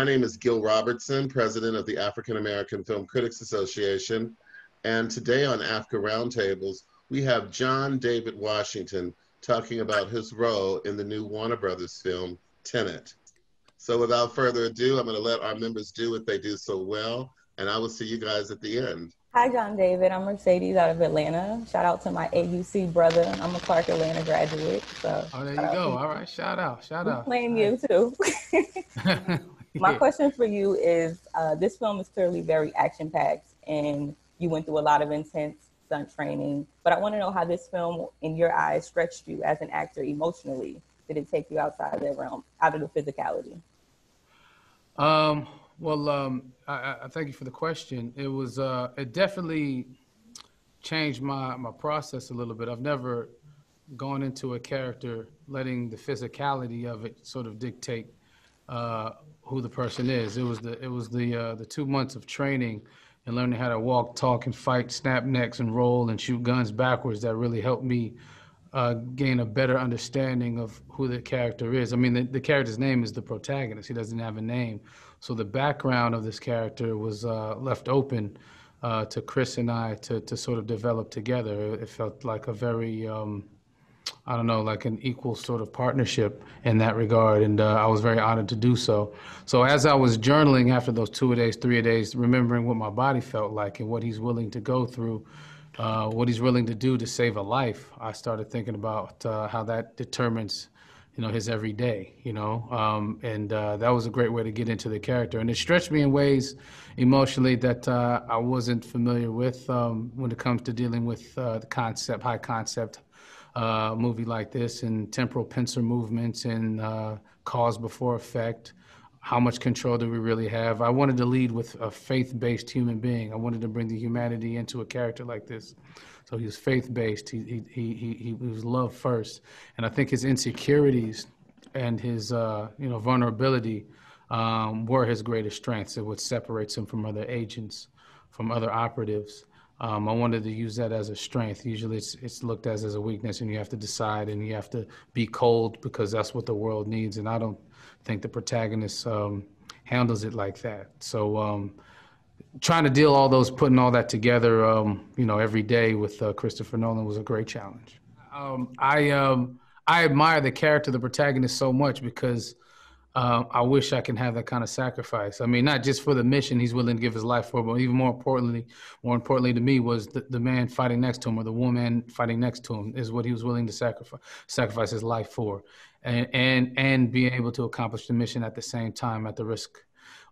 My name is Gil Robertson, president of the African American Film Critics Association. And today on Africa Roundtables, we have John David Washington talking about his role in the new Warner Brothers film, Tenet. So without further ado, I'm going to let our members do what they do so well, and I will see you guys at the end. Hi, John David. I'm Mercedes out of Atlanta. Shout out to my AUC brother. I'm a Clark Atlanta graduate. So there you go. All right, shout out. Playing nice. You too. My question for you is, this film is clearly very action-packed, and you went through a lot of intense stunt training. But I want to know how this film, in your eyes, stretched you as an actor emotionally. Did it take you outside of that realm, out of the physicality? I thank you for the question. It was, it definitely changed my process a little bit. I've never gone into a character letting the physicality of it sort of dictate who the person is. It was the 2 months of training and learning how to walk, talk, and fight, snap necks, and roll and shoot guns backwards that really helped me gain a better understanding of who the character is. I mean, the character's name is the protagonist. He doesn't have a name. So the background of this character was left open to Chris and I to sort of develop together. It felt like a very, I don't know, like an equal sort of partnership in that regard. And I was very honored to do so. So as I was journaling after those 2 days, 3 days, remembering what my body felt like and what he's willing to go through, what he's willing to do to save a life, I started thinking about how that determines, his everyday, and that was a great way to get into the character. And it stretched me in ways emotionally that I wasn't familiar with when it comes to dealing with the concept, high concept movie like this, and temporal pincer movements and cause before effect. How much control do we really have? I wanted to lead with a faith-based human being. I wanted to bring the humanity into a character like this. So he was faith-based. He was love first. And I think his insecurities and his vulnerability were his greatest strengths. It what separates him from other agents, from other operatives. I wanted to use that as a strength. Usually it's looked at as a weakness, and you have to decide and you have to be cold because that's what the world needs. And I don't think the protagonist handles it like that. So trying to deal putting all that together, every day with Christopher Nolan was a great challenge. I admire the character, the protagonist, so much because I wish I can have that kind of sacrifice. I mean, not just for the mission he's willing to give his life for, but even more importantly to me was the man fighting next to him, or the woman fighting next to him, is what he was willing to sacrifice his life for, and being able to accomplish the mission at the same time, at the risk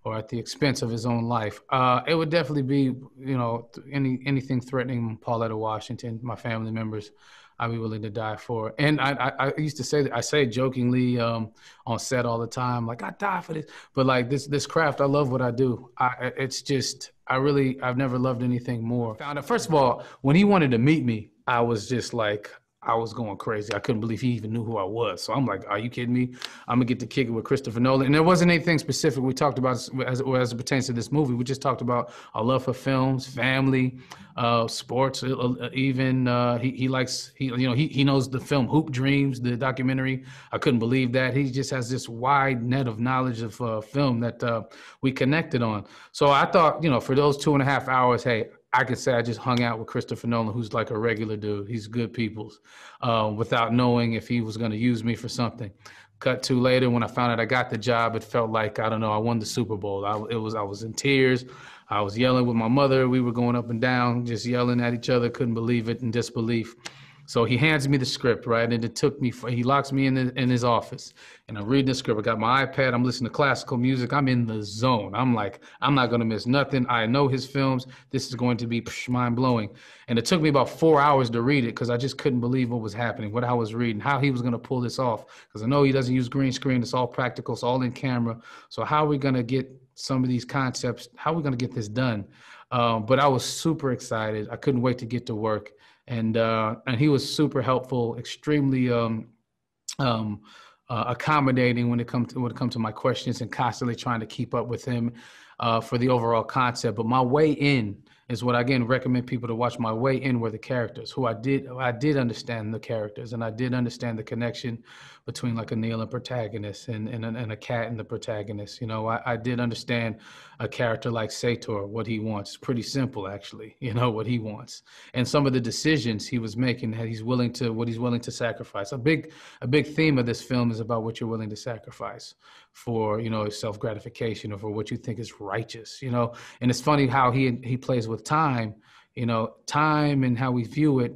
or at the expense of his own life. It would definitely be, anything threatening Pauletta Washington, my family members, I'd be willing to die for. And I used to say that, I say it jokingly on set all the time, like, I die for this. But like this craft, I love what I do. I've never loved anything more. First of all, when he wanted to meet me, I was just like, I was going crazy. I couldn't believe he even knew who I was. So I'm like, are you kidding me? I'm going to get to kick it with Christopher Nolan. And there wasn't anything specific we talked about as it pertains to this movie. We just talked about our love for films, family, sports. Even he knows the film Hoop Dreams, the documentary. I couldn't believe that. He just has this wide net of knowledge of film that we connected on. So I thought, for those 2.5 hours, hey, I could say I just hung out with Christopher Nolan, who's like a regular dude. He's good people's, without knowing if he was going to use me for something. Cut to later, when I found out I got the job, it felt like, I don't know, I won the Super Bowl. I was in tears. I was yelling with my mother. We were going up and down, just yelling at each other, couldn't believe it, in disbelief. So he hands me the script, right? And it took me, he locks me in his office, and I'm reading the script. I got my iPad, I'm listening to classical music. I'm in the zone. I'm like, I'm not going to miss nothing. I know his films. This is going to be mind blowing. And it took me about 4 hours to read it because I just couldn't believe what was happening, what I was reading, how he was going to pull this off. Because I know he doesn't use green screen. It's all practical. It's all in camera. So how are we going to get some of these concepts? How are we going to get this done? But I was super excited. I couldn't wait to get to work. And he was super helpful, extremely accommodating when it comes to my questions, and constantly trying to keep up with him for the overall concept. But my way in, is what I again recommend people to watch. My way in were the characters who I did understand the characters, and I did understand the connection between like a Neil and protagonist and a cat and the protagonist. You know, I did understand a character like Sator, what he wants. Pretty simple, actually, you know, what he wants. And some of the decisions he was making, what he's willing to sacrifice. A big theme of this film is about what you're willing to sacrifice for, you know, self-gratification or for what you think is righteous, you know. And it's funny how he plays with time, you know, time and how we view it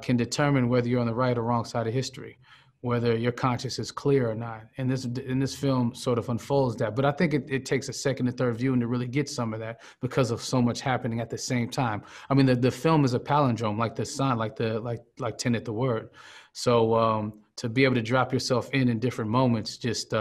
can determine whether you're on the right or wrong side of history, whether your conscience is clear or not. And this film sort of unfolds that. But I think it takes a second and third viewing to really get some of that because of so much happening at the same time. I mean, the film is a palindrome, like the sun, like Tenet, the word. So to be able to drop yourself in different moments, just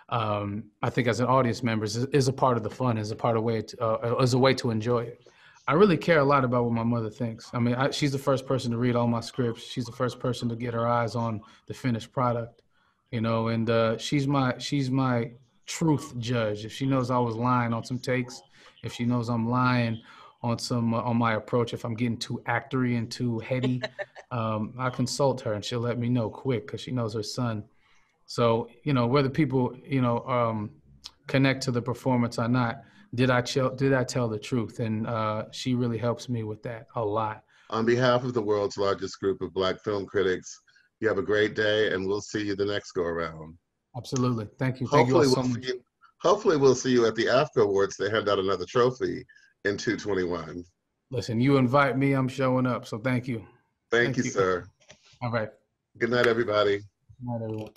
I think as an audience member is a part of the fun, is a way to enjoy it. I really care a lot about what my mother thinks. I mean, she's the first person to read all my scripts. She's the first person to get her eyes on the finished product, you know, and she's my truth judge. If she knows I was lying on some takes, if she knows I'm lying on my approach, if I'm getting too actory and too heady, I consult her and she'll let me know quick because she knows her son. So, you know, whether people, you know, connect to the performance or not, did I tell the truth? And she really helps me with that a lot. On behalf of the world's largest group of Black film critics, you have a great day, and we'll see you the next go around. Absolutely. Thank you. Thank you all so much. Hopefully we'll see you at the AFCA Awards. They hand out another trophy in 221. Listen, you invite me, I'm showing up. So thank you. Thank you, sir. All right. Good night, everybody. Good night, everyone.